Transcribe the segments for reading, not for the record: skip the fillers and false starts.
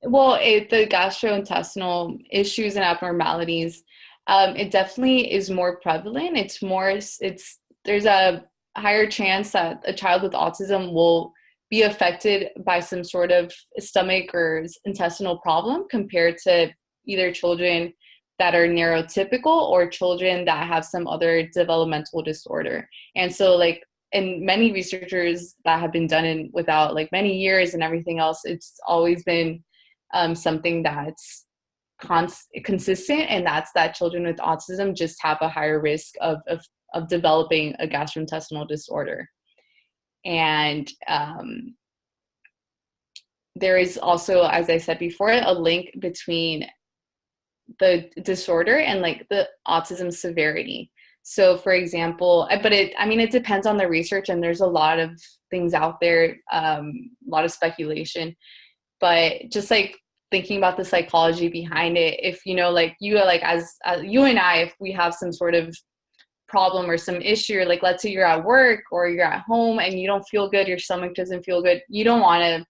Well, the gastrointestinal issues and abnormalities, it definitely is more prevalent. There's a higher chance that a child with autism will be affected by some sort of stomach or intestinal problem compared to either children that are neurotypical or children that have some other developmental disorder. And so, like, and many researchers that have been done in without like many years and everything else, it's always been something that's consistent, and that's that children with autism just have a higher risk of developing a gastrointestinal disorder. And there is also, as I said before, a link between the disorder and like the autism severity. So for example, it depends on the research, and there's a lot of things out there, a lot of speculation, but just like thinking about the psychology behind it, if like as you and I, if we have some sort of problem or some issue, or like let's say you're at work or you're at home and you don't feel good, your stomach doesn't feel good, you don't want to,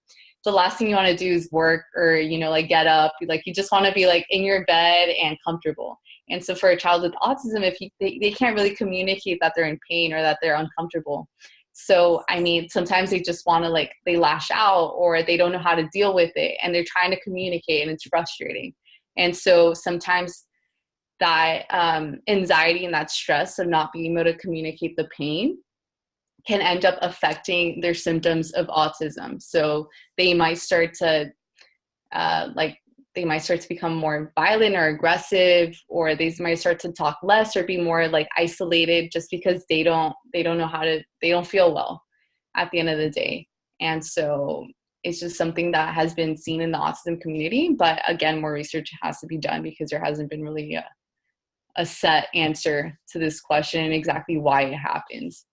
the last thing you want to do is work or like get up, like you just want to be like in your bed and comfortable. And so for a child with autism, if they can't really communicate that they're in pain or that they're uncomfortable. So, I mean, sometimes they just want to, like, they lash out or they don't know how to deal with it and they're trying to communicate and it's frustrating. And so sometimes that anxiety and that stress of not being able to communicate the pain can end up affecting their symptoms of autism. So they might start to they might start to become more violent or aggressive, or they might start to talk less or be more like isolated just because they don't know how to, they don't feel well at the end of the day. And so it's just something that has been seen in the autism community. But again, more research has to be done because there hasn't been really a set answer to this question and exactly why it happens.